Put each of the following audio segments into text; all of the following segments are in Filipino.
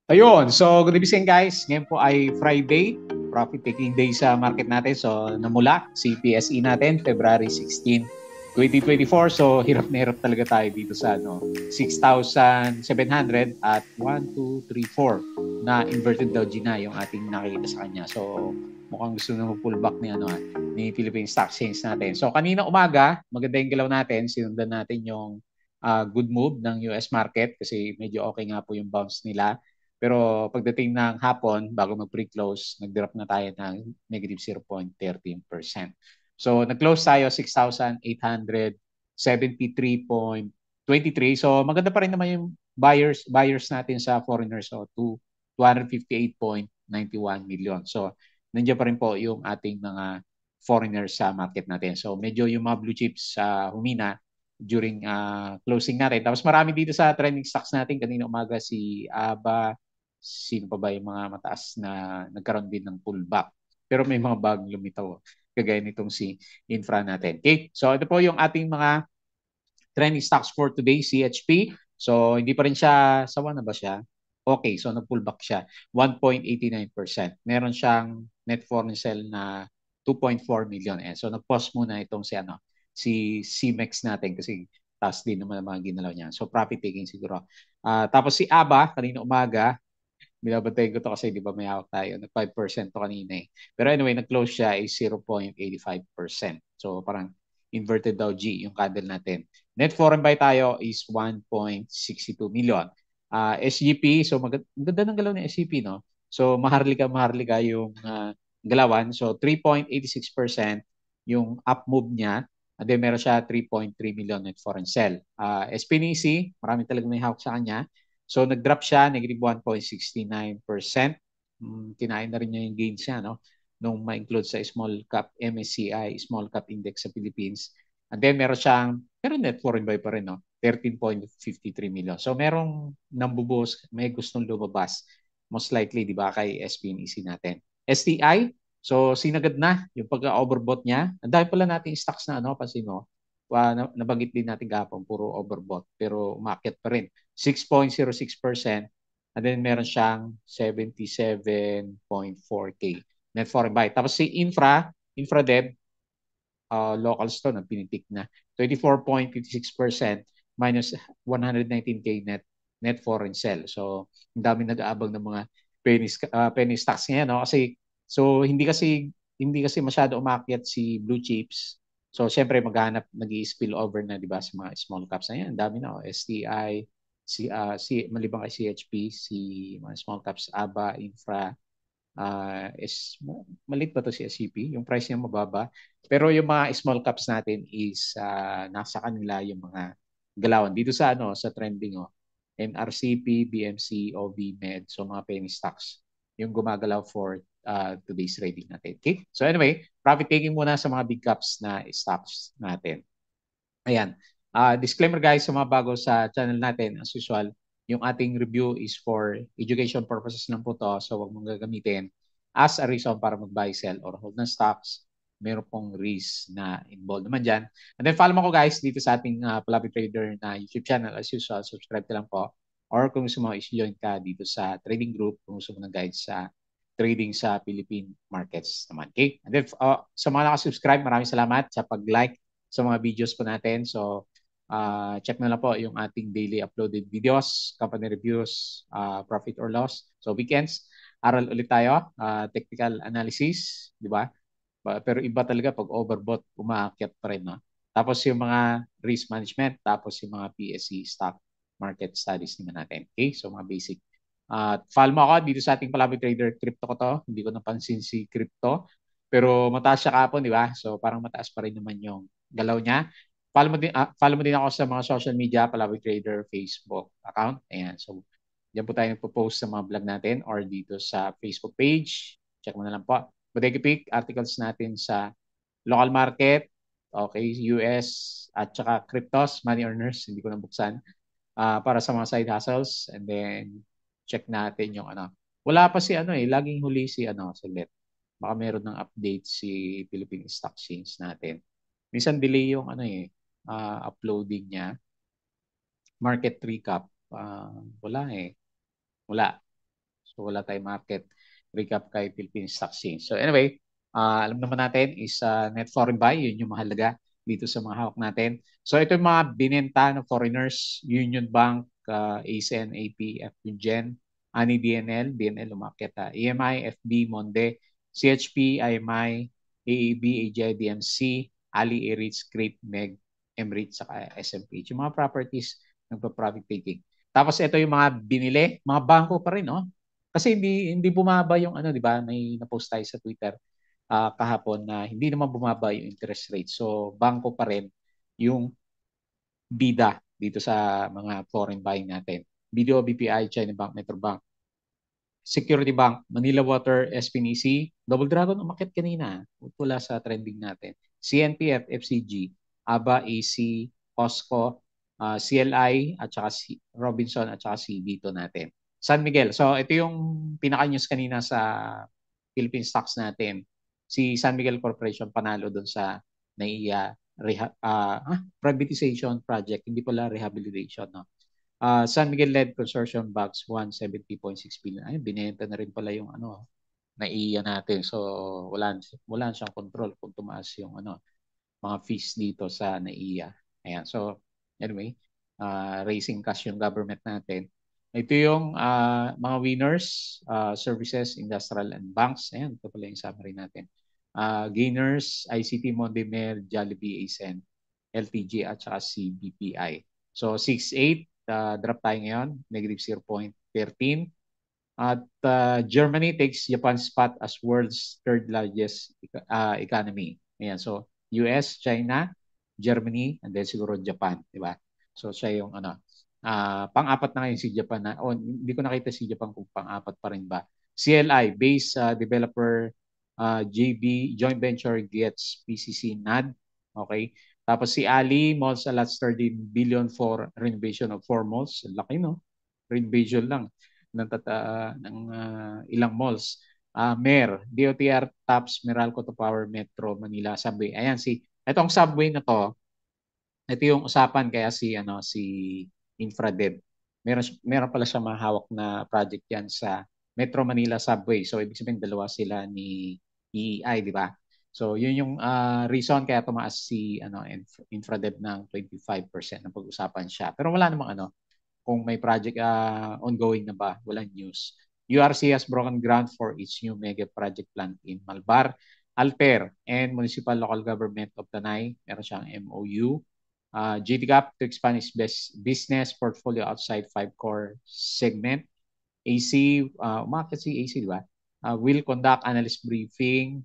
Ayun, so good evening guys. Ngayon po ay Friday, profit taking day sa market natin. So namula si PSE natin February 16, 2024. So hirap na hirap talaga tayo dito sa 6,700 at 1, 2, 3, 4 na inverted Doji na yung ating nakikita sa kanya. So mukhang gusto na pullback ni Philippine Stock Exchange natin. So kanina umaga, maganda yung galaw natin. Sinundan natin yung good move ng US market kasi medyo okay nga po yung bounce nila. Pero pagdating ng hapon, bago mag-pre-close, nag-drop na tayo ng negative 0.13%. So, nag-close tayo 6,873.23. So, maganda pa rin naman yung buyers natin sa foreigners. So, 258.91 million. So, nandiyan pa rin po yung ating mga foreigners sa market natin. So, medyo yung mga blue chips humina during closing natin. Tapos marami dito sa trending stocks natin. Kanina umaga si ABA, sino pa ba yung mga mataas na nagkaroon din ng pullback. Pero may mga bagong lumitaw, kagaya nitong si infra natin. Okay, so ito po yung ating mga trending stocks for today, CHP. So hindi pa rin siya, sawa na ba siya? Okay, so nag-pullback siya, 1.89%. Meron siyang net foreign sale na 2.4 million. So nag-pause muna itong si CMEX natin kasi taas din naman ang mga ginalaw niya. So profit taking siguro. Tapos si ABA, kanina umaga, binabantayan ko to kasi di ba may hawak tayo. Nag 5% to kanina eh. Pero anyway, nag-close siya is 0.85%. So parang inverted daw G yung candle natin. Net foreign buy tayo is 1.62 million. SGP, so maganda ng galaw ng SGP, no? So maharlika yung galawan. So 3.86% yung up move niya. And then meron siya 3.3 million net foreign sell. SPNC, marami talaga may hawak sa kanya. So nag-drop siya, negative 1.69%. Kinain na rin niya yung gains siya, no? Nung ma-include sa small cap MSCI, small cap index sa Philippines. And then meron net foreign buy pa rin, no? 13.53 million. So merong nambubuhos, may gustong lumabas. Most likely, di ba, kay SPNEC natin. STI, so sinagad na yung pagka-overbought niya. Ang dahil pala natin stocks na, ano, pansin mo, nabanggit din natin kahapon, puro overbought, pero umakyat pa rin. 6.06%, and then meron siyang 77.4K net foreign buy. Tapos si InfraDev, locals to, pinitik na 24.56% minus 119K net foreign sell. So, ang dami nag-aabang ng mga penny stocks ngayon, no? Kasi hindi kasi masyado umakyat si blue chips. So, syempre maghanap nag-i-spill over na, 'di ba, sa mga small caps na 'yan. Ang dami na, STI, malibang kay CHP, si mga small caps, ABA, Infra, is malit ba to si SCP? Yung price niya mababa. Pero yung mga small caps natin is nasa kanila yung mga galawan. Dito sa trending, NRCP, BMC, OV, Med, so mga penny stocks yung gumagalaw for today's trading natin. Okay? So anyway, profit taking muna sa mga big caps na stocks natin. Ayan. Disclaimer guys sa mga bago sa channel natin, as usual, yung ating review is for education purposes lang po to. So huwag mong gagamitin as a reason para mag-buy, sell, or hold ng stocks. Meron pong risk na involved naman dyan. And then follow mo ko guys dito sa ating Palabi Trader na YouTube channel. As usual, subscribe ka lang po. Or kung gusto mo, is-join ka dito sa trading group kung gusto mo ng guide sa trading sa Philippine markets naman. Okay? And then sa mga nakasubscribe, maraming salamat sa pag-like sa mga videos po natin. So, check na lang po yung ating daily uploaded videos, company reviews, profit or loss. So, weekends, aral ulit tayo, technical analysis, di ba? Pero iba talaga pag overbought, umaakyat pa rin, no? Tapos yung mga risk management, tapos yung mga PSE stock market studies naman natin. Okay? So, mga basic. Follow mo ako dito sa ating Palabi Trader. Crypto ko to. Hindi ko napansin si crypto. Pero mataas siya kapon, di ba? So, parang mataas pa rin naman yung galaw niya. Follow mo din ako sa mga social media, Palabi Trader Facebook account. Ayan. So, diyan po tayo nagpo-post sa mga vlog natin or dito sa Facebook page. Check mo na lang po. Bodega Peak, articles natin sa local market, okay, US, at saka cryptos, money earners, hindi ko nabuksan, para sa mga side hustles. And then, check natin yung ano. Wala pa si ano laging huli si saglit. Baka meron ng update si Philippine Stock Exchange natin. Minsan delay yung uploading niya. Market recap, wala eh. Wala. So wala tayong market recap kay Philippine Stock Exchange. So anyway, alam naman natin is net foreign buy, yun yung mahalaga dito sa mga hawak natin. So ito yung mga binenta ng foreigners, Union Bank, ASEAN, AP, FGen, ANI DNL, DNL umakyat, EMI, FB, Monde, CHP, IMI, AAB, AGI, DMC, Ali, Eritz, Crate, MEG, Emirates, saka SMPH. Yung mga properties nagpa-profit taking. Tapos ito yung mga binili, mga bangko pa rin, no? Kasi hindi bumaba yung ano, di ba? May na-post tayo sa Twitter kahapon na hindi naman bumaba yung interest rate. So, bangko pa rin yung bida dito sa mga foreign buying natin. BDO, BPI, China Bank, Metrobank, Security Bank, Manila Water, SPNEC, Double Dragon umakyat kanina mula sa trending natin. CNPF, FCG, ABA, AC, POSCO, CLI at saka si Robinson at saka si Dito natin. San Miguel. So ito yung pinaka-news kanina sa Philippine stocks natin. Si San Miguel Corporation panalo doon sa NAIA privatization project, hindi pala rehabilitation, no? San Miguel-led consortium bags 170.6 billion. Ay, binenta na rin pala yung ano, NAIA natin. So, wala siyang control kung tumaas yung ano, mga fees dito sa NAIA. Ayan. So, anyway, raising cash yung government natin. Ito yung mga winners, services, industrial, and banks. Ayan, ito pala yung summary natin. Gainers, ICT, Mondemer, Jollibee, ASEN, LTG, at saka CBPI. So, 6.8, drop tayo ngayon, negative 0.13. At Germany takes Japan's spot as world's third largest economy. Ayan, so US, China, Germany, and then siguro Japan, di ba? So siya yung ano, pang-apat na ngayon si Japan na, hindi ko nakita si Japan kung pang-apat pa rin ba. CLI, base developer JB, joint venture gets PCC NAD, okay? Tapos si Ali, malls allots 13 billion for renovation of 4 malls. Laki, no? Renovation lang ng ilang malls. Mayor, DOTR tops Meralco to Power Metro Manila Subway. Ayan itong subway na to, ito yung usapan kaya si Infradev. Meron pala siya mahawak na project yan sa Metro Manila Subway. So ibig sabihin dalawa sila ni EEI, di ba? So yun yung reason kaya tumaas si Infradev ng 25% ng pag-usapan siya. Pero wala namang kung may project ongoing na ba, walang news. URC has broken ground for its new mega project plant in Malbar, Alper, and Municipal Local Government of Tanay. Meron siyang MOU. GTCAP to expand its business portfolio outside 5 core segment. AC, umakit si AC, di ba? Will conduct analyst briefing,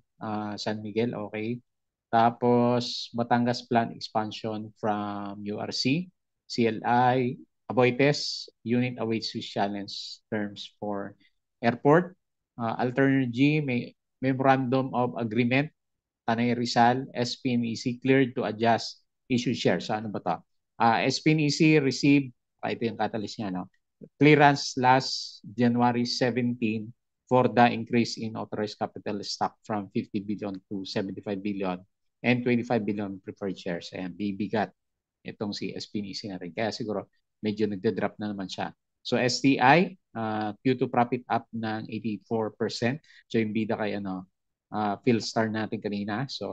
San Miguel, okay. Tapos, Batangas plant expansion from URC, CLI, Aboites, unit awaits Swiss challenge terms for airport. Alternergy, may memorandum of agreement, Tanay Rizal, SPNEC cleared to adjust issue share. So ano ba to? SPNEC received, ito yung catalyst niya, no? Clearance last January 17 for the increase in authorized capital stock from 50 billion to 75 billion and 25 billion preferred shares. Ayan, bibigat itong si SPNEC na rin. Kaya siguro medyo nagde-drop na naman siya. So STI, Q2 profit up ng 84%. So yung bida kay Philstar natin kanina. So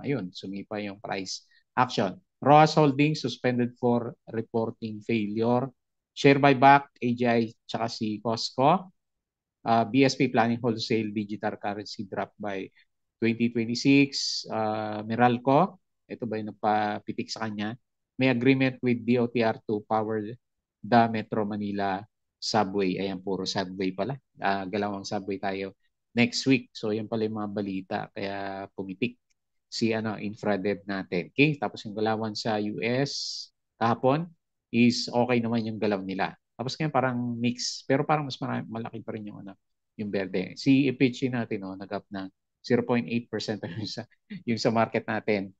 ayun, sumipa yung price action. ROAS Holdings suspended for reporting failure. Share buyback, AGI, tsaka si Costco. BSP planning wholesale digital currency drop by 2026. Meralco, ito ba yung nagpapitik sa kanya? May agreement with DOTR to power the Metro Manila subway. Ayan, puro subway pala. Galawang subway tayo next week. So, yan pala yung mga balita. Kaya pumitik si Infradev natin. Okay, tapos yung galawan sa US kahapon is okay naman yung galaw nila. Tapos ngayon parang mix, pero parang mas malaki pa rin yung berde. Si EPG natin nag-up ng 0.8% yung sa market natin.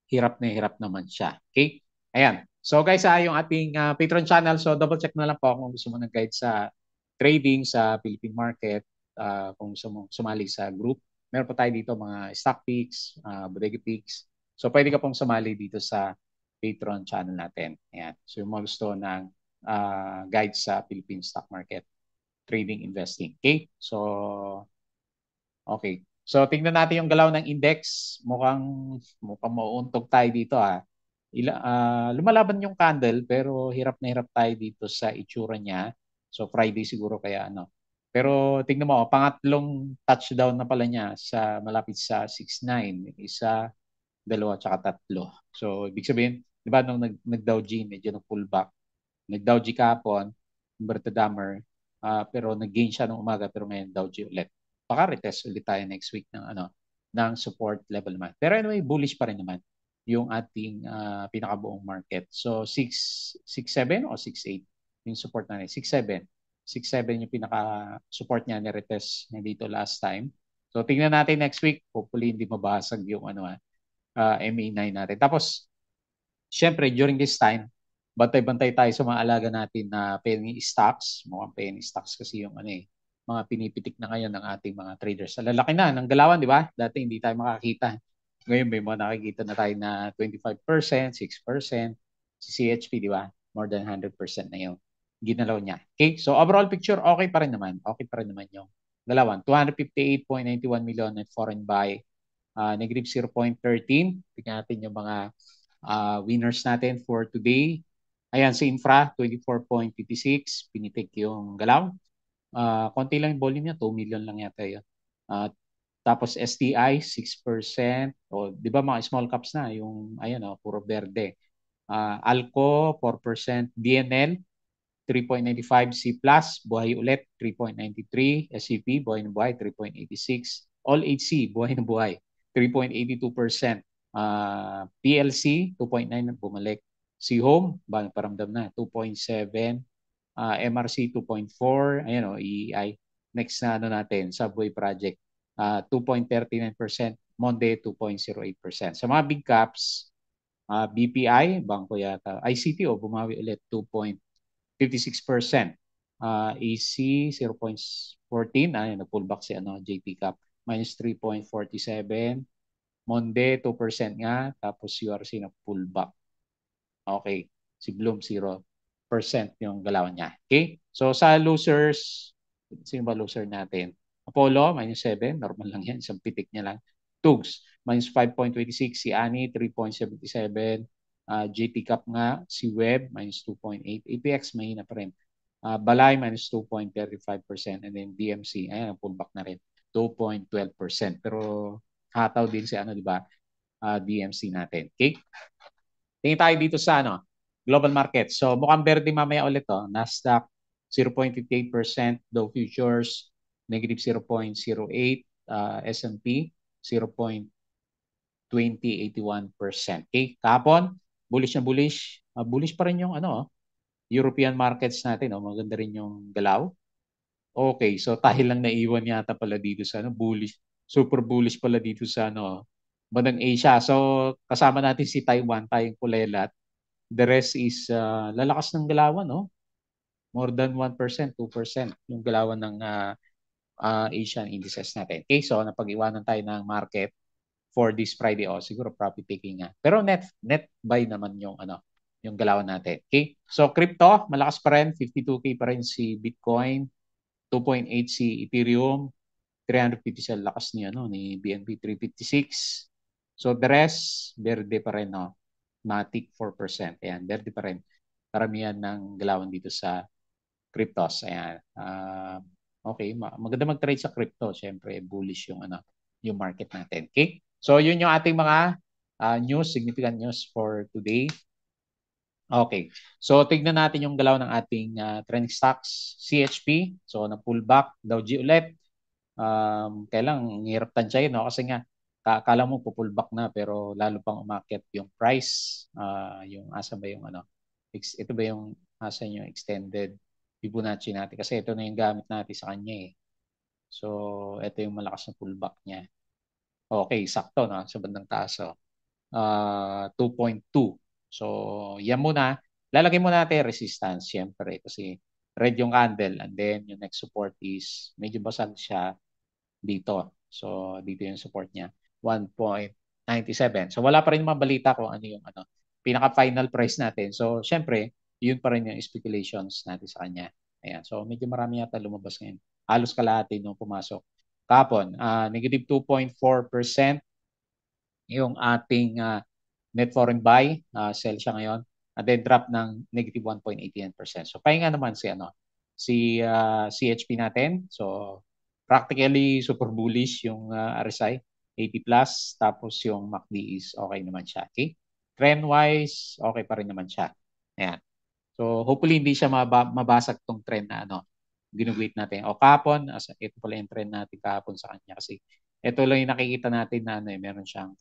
Hirap naman siya. Okay? Ayan. So guys, yung ating Patreon channel. So double check na lang po kung gusto mo ng guide sa trading sa Philippine market, kung gusto mo sumali sa group. Meron pa tayo dito mga stock picks, bodega picks. So pwede ka pong sumali dito sa Patreon channel natin. Ayan. So yung mga gusto ng guide sa Philippine stock market. trading, investing. Okay? So, okay. So, tingnan natin yung galaw ng index. Mukhang mauuntog tayo dito ah. Lumalaban yung candle pero hirap na hirap tayo dito sa itsura niya. So, Friday siguro kaya ano. Pero tingnan mo, pangatlong touchdown na pala niya sa malapit sa 6.9. Isa, dalawa, tsaka tatlo. So, ibig sabihin, di ba nung nag-Dow G, medyo nag-pullback. Nag-Dow G kahapon, inverted hammer, pero nag-gain siya nung umaga, pero ngayon Dow G ulit. Baka retest ulit tayo next week ng ng support level naman. Pero anyway, bullish pa rin naman yung ating pinakabuong market. So 6.7 o 6.8 yung support natin. 6.7. 6.7 yung pinaka-support niya, ni-retest niya dito last time. So tingnan natin next week. Hopefully hindi mabasag yung MA9 natin. Tapos, syempre, during this time, bantay-bantay tayo sa mga alaga natin na penny stocks. Mukhang penny stocks kasi yung mga pinipitik na ngayon ng ating mga traders. Sa lalaki na ng galawan, di ba? Dati hindi tayo makakita. Ngayon may mga nakikita na tayo na 25%, 6%. Si CHP, di ba? More than 100% na yung ginalaw niya. Okay? So overall picture, okay pa rin naman. Okay pa rin naman yung galawan. 258.91 million net foreign buy. Negative 0.13. Tingnan natin yung mga winners natin for today. Ayan, si Infra, 24.56. Pinitik yung galaw. Konti lang yung volume niya, 2 million lang yata yun. Tapos STI, 6%. O, di ba mga small caps na, yung, ayan puro verde. Alco, 4%. DNL, 3.95. C+, buhay ulit, 3.93. SCP, buhay na buhay, 3.86. All HC, buhay na buhay, 3.82%. PLC, 2.9 bumalik. Si Home, paramdam na, 2.7. MRC, 2.4. Ayan EEI. Next na natin, Subway Project, 2.39%. Monde, 2.08%. Sa mga big caps, BPI, Bangko yata. ICT, bumawi ulit, 2.56%. AC, 0.14. Nag-pullback si JT Cap, minus 3.47. Monde, 2% nga. Tapos URC na pullback. Okay. Si Bloom, 0% yung galawan niya. Okay? So sa losers, sino ba loser natin? Apollo, minus 7. Normal lang yan. Isang pitik niya lang. Tugs, minus 5.26. Si Ani, 3.77. JT Cap nga. Si Web, minus 2.8. APX, mahina pa rin. Balay, minus 2.35%. And then DMC, ayan, pullback na rin. 2.12%. Pero hataw din si di ba? DMC natin. Okay? Tingin tayo dito sa global market. So mukhang verde mamaya ulit Nasdaq 0.58%, Dow Futures negative 0.08, S&P 0.2081%. Okay? Kahapon, bullish na bullish. Bullish pa rin yung European markets natin, maganda rin yung galaw. Okay, so tayo lang naiwan yata pala dito sa bullish. Super bullish pala dito sa bandang Asia. So kasama natin si Taiwan, tayong kulelat. The rest is lalakas ng galawan, More than 1%, 2% yung galawan ng Asian indices natin. Okay, so napag-iwanan tayo ng market for this Friday. Siguro profit taking nga. Pero net buy naman yung galawan natin. Okay, so crypto, malakas pa rin. 52K pa rin si Bitcoin, 2.8 si Ethereum, 350 sa lakas ni BNB 356. So the rest, verde pa rin, Matic 4%. Ayan, verde pa rin. Karamihan ng galawan dito sa cryptos. Ayan. Okay, maganda mag-trade sa crypto. Siyempre, bullish yung market natin. Okay? So yun yung ating mga significant news for today. Okay. So tignan natin yung galaw ng ating trending stocks. CHP, so na-pullback. Dow G ulit. Kailang hirap tansyahin, kasi nga akala mo pupullback na pero lalo pang umakyat yung price. Yung asa ba yung ito ba yung asa yung extended Fibonacci natin kasi ito na yung gamit natin sa kanya So ito yung malakas na pullback niya. Okay, sakto sa bandang taas 2.2. So yan muna. Lalagay muna natin resistance syempre kasi red yung candle and then yung next support is medyo basag siya dito. So dito yung support niya 1.97. So wala pa rin mga balita kung ano yung pinaka final price natin. So syempre, yun pa rin yung speculations natin sa kanya. Ayan. So medyo marami yata lumabas ngayon. Halos kalahati nung pumasok. Kapon, negative 2.4% yung ating net foreign buy, sell siya ngayon. And then drop ng negative 1.89%. So pahinga naman si CHP natin. So practically super bullish yung RSI 80 plus, tapos yung MACD is okay naman siya. Okay? Trend wise, okay pa rin naman siya. Ayan. So hopefully hindi siya mabasag tong trend na ginuguhit natin. O kahapon, ito pala yung trend natin kahapon sa kanya kasi ito lang yung nakikita natin na meron siyang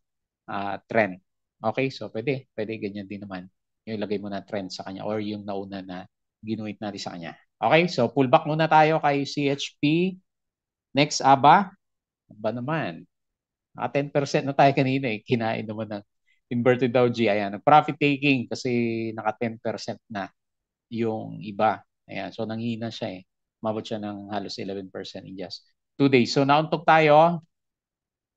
trend. Okay, so pwede ganyan din naman. Yung ilagay mo na trend sa kanya or yung nauna na ginuhit natin sa kanya. Okay, so pullback muna tayo kay CHP. Next, ABA. Ba naman? 10% na tayo kanina eh. Kinain naman ng inverted Dow G. Ayan, profit taking kasi naka 10% na yung iba. Ayan, so nanghina siya eh. Umabot siya ng halos 11% in just 2 days. So nauntok tayo.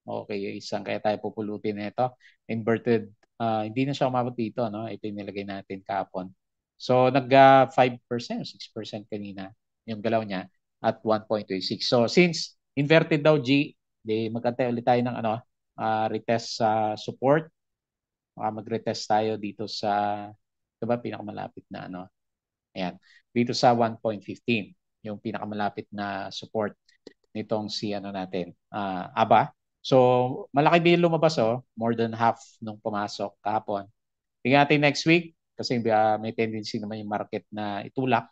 Okay, isang kaya tayo pupulutin nito. Inverted, hindi na siya umabot dito, no? Ito yung nilagay natin kahapon. So nag 5% o 6% kanina yung galaw niya at 1.26. So since inverted daw G, magkantay ulit tayo ng retest sa support. Mag-retest tayo dito sa, ito ba pinakamalapit na ayan, dito sa 1.15, yung pinakamalapit na support nitong si natin, ABA. So, malaki din lumabas more than half nung pumasok kahapon. Tingnan natin next week kasi may tendency naman yung market na itulak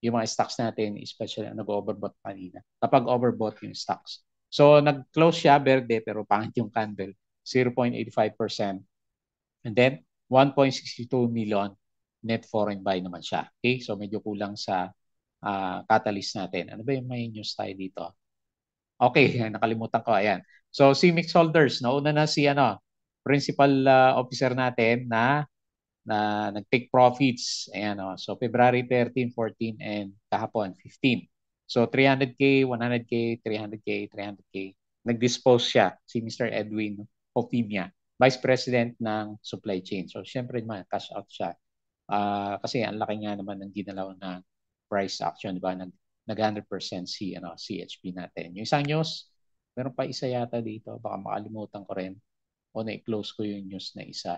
yung mga stocks natin, especially nag-overbought kanina. Kapag overbought yung stocks. So, nag-close siya verde pero pangit yung candle, 0.85%. And then, 1.62 million net foreign buy naman siya. Okay? So, medyo kulang sa catalyst natin. Ano ba yung may news tayo dito? Okay, nakalimutan ko. Ayan. So, si Mix Holders, nauna na si principal officer natin na nag-take profits. Ayan, so, February 13, 14, and kahapon, 15. So, 300K, 100K, 300K, 300K. Nag-dispose siya, si Mr. Edwin Opimia, Vice President ng Supply Chain. So, syempre naman, cash out siya. Kasi ang laki nga naman ng ginalaw na price action, di ba? Nag 100% CHP natin. Yung isang news, meron pa isa yata dito, baka makalimutan ko rin o na-close ko yung news na isa.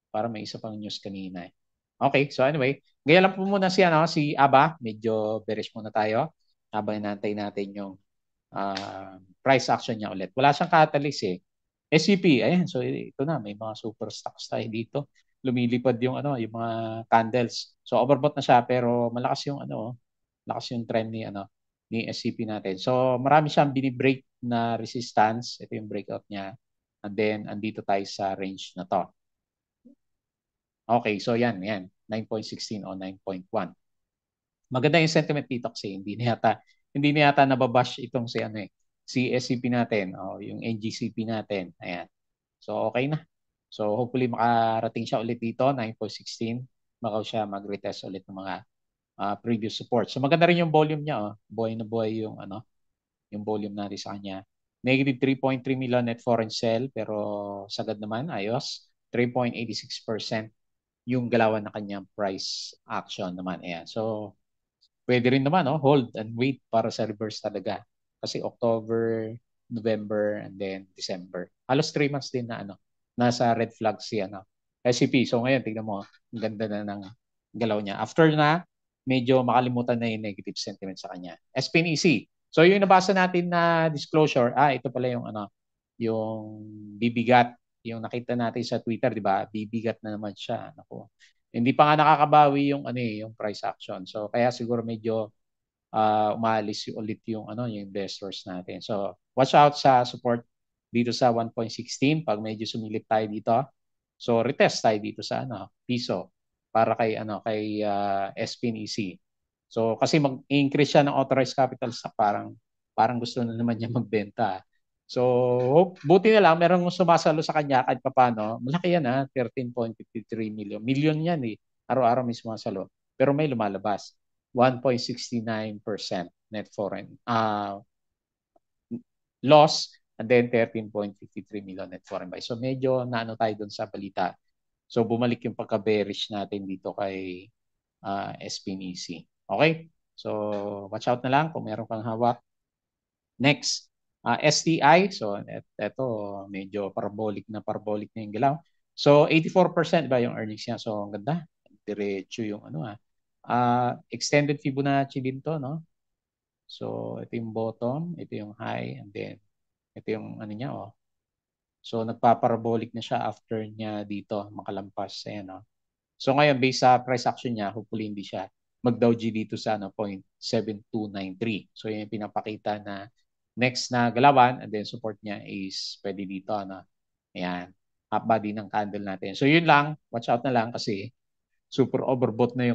Para may isa pang news kanina eh. Okay, so anyway, gaya lang po muna si ABA, medyo bearish muna tayo habang inantay natin yung price action niya ulit. Wala siyang catalyst eh. SCP, ayan, so ito na, may mga super stocks tayo dito. Lumilipad yung yung mga candles. So overbought na siya pero malakas yung lakas yung trend ni SCP natin. So marami siyang binibreak na resistance. Ito yung breakout niya. And then andito tayo sa range na to. Okay, so yan, 9.16 o 9.1. Maganda yung sentiment dito kasi hindi na yata nababash itong si SCP natin o yung NGCP natin. Ayan. So okay na. So hopefully makarating siya ulit dito 9.16. Makaw siya mag-retest ulit ng mga previous support. So maganda rin yung volume niya, buhay na buhay yung volume natin sa kanya. Negative 3.3 million net foreign sell pero sagad naman, ayos. 3.86% yung galawan na kanyang price action naman. Ayan. So pwede rin naman hold and wait para sa reverse talaga. Kasi October, November, and then December. Halos 3 months din na nasa red flag si SCP. So ngayon, tignan mo, ang ganda na ng galaw niya. After na, medyo makalimutan na yung negative sentiment sa kanya. SPNEC. So yung nabasa natin na disclosure, ito pala yung bibigat, yung nakita natin sa Twitter, di ba? Bibigat na naman siya. Naku. Hindi pa nga nakakabawi yung price action. So kaya siguro medyo umaalis ulit yung investors natin. So watch out sa support dito sa 1.16 pag medyo sumilip tayo dito. So retest tayo dito sa piso para kay SPNEC. So kasi mag-increase siya ng authorized capital stock, parang gusto na naman niya magbenta. So, buti na lang, merong sumasalo sa kanya kahit paano. Malaki yan 13.53 million. Million yan eh. Araw-araw may sumasalo. Pero may lumalabas. 1.69% net foreign loss and then 13.53 million net foreign buy. So, medyo naano tayo dun sa balita. So, bumalik yung pagka-bearish natin dito kay SPNEC. Okay? So, watch out na lang kung meron kang hawak. Next, STI. So, ito medyo parabolic na yung galaw. So, 84% ba yung earnings niya? So, ang ganda. Diretso yung extended Fibonacci din to, no? So, ito yung bottom, ito yung high, and then ito yung niya, So, nagpaparabolic na siya after niya dito makalampas. Ayan, So, ngayon, based sa price action niya, hopefully hindi siya mag-Dow G dito sa 0.7293. So, yan yung pinapakita na next na galawan, and then support niya is pwede dito. Ayan, half body ng candle natin. So, yun lang. Watch out na lang kasi super overbought na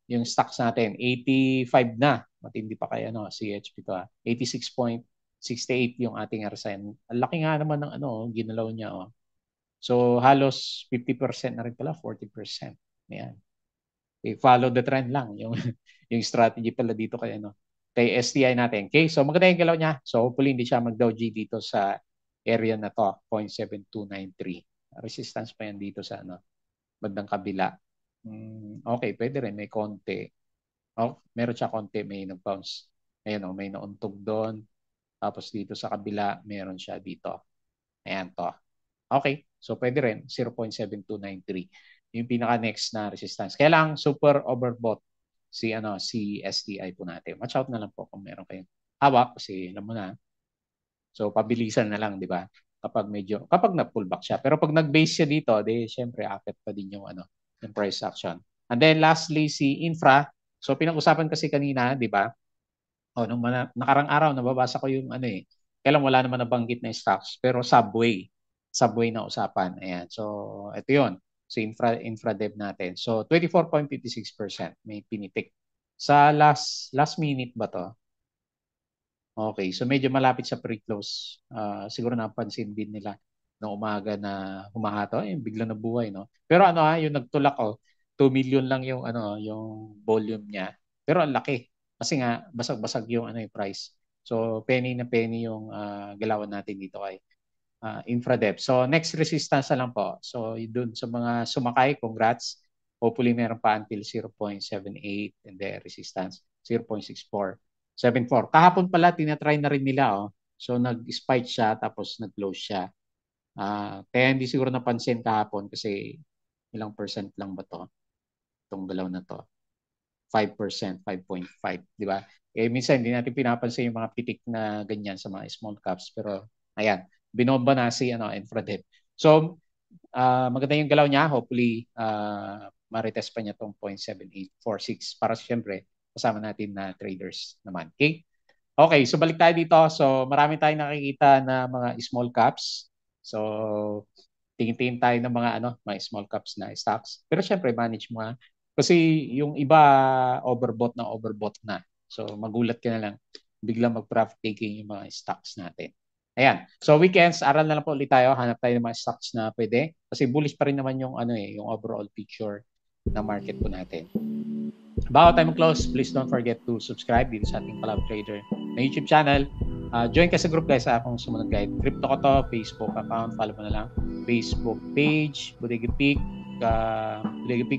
yung stocks natin. 85 na. Matindi pa kaya CHP to. 86.68 yung ating RSI. Ang laki nga naman ng ginalaw niya. So halos 50% na rin pala, 40%. Ayan. Okay, follow the trend lang yung yung strategy pala dito kay STI natin. Okay, so maganda yung galaw niya. So hopefully hindi siya mag-Dow G dito sa area na to, 0.7293. Resistance pa yan dito sa bandang kabila. Okay, pwede rin. May konti. Meron siya konti. May nag-bounce. Ayan may nauntog doon. Tapos dito sa kabila, meron siya dito. Ayan to. Okay. So pwede rin. 0.7293. Yung pinaka-next na resistance. Kaya lang, super overbought si STI po natin. Watch out na lang po kung meron kayong hawak kasi alam mo na. So pabilisan na lang, di ba? Kapag na-pullback siya. Pero pag nag-base siya dito, syempre, akit pa din yung price action. And then lastly, si Infra. So pinag-usapan kasi kanina, di ba? Nung nakarang araw, nababasa ko yung kailan wala naman nabanggit na stocks. Pero Subway na usapan. Ayan. So ito yun. So infra-dev natin. So 24.56% may pinitik. Sa last minute ba to? Okay, so medyo malapit sa pre-close. Siguro napansin din nila noong umaga na humahato, bigla na buhay, no? Pero yung nagtulak 2 million lang yung yung volume niya. Pero ang laki kasi nga basag-basag yung yung price. So penny na penny yung galawan natin dito kay Infradev. So next resistance na lang po. So doon sa mga sumakay, congrats. Hopefully meron pa until 0.78 and the resistance 0.64. 74. Kahapon pala, tinatry na rin nila. So, nag-spike siya, tapos nag-close siya. Kaya hindi siguro napansin kahapon kasi ilang percent lang ba to? Itong galaw na to. 5%, 5.5. Di ba? Minsan, hindi natin pinapansin yung mga pitik na ganyan sa mga small caps. Pero, ayan, binomba na si Infradev. So, maganda yung galaw niya. Hopefully, marites pa niya itong 0.7846 para siyempre, kasama natin na traders naman. Okay? Okay, so balik tayo dito. So marami tayong nakikita na mga small caps. So tingin-tingin tayo ng mga small caps na stocks. Pero syempre manage mo kasi yung iba overbought na. So magulat ka na lang biglang mag-profit taking yung mga stocks natin. Ayan. So weekends, aral na lang po ulit tayo. Hanap tayo ng mga stocks na pwede. Kasi bullish pa rin naman yung yung overall picture ng market po natin. Bago tayo mag-close, please don't forget to subscribe dito sa ating Palab Trader na YouTube channel. Join ka sa group guys kung sumunod guide. Crypto ko to, Facebook account, follow mo na lang. Facebook page, Bodega Peak,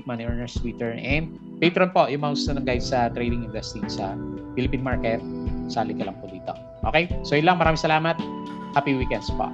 Money Earners, Twitter, and Patreon po, yung mga gusto ng guys sa trading investing sa Philippine market. Sali ka lang po dito. Okay? So yun lang, maraming salamat. Happy weekends po.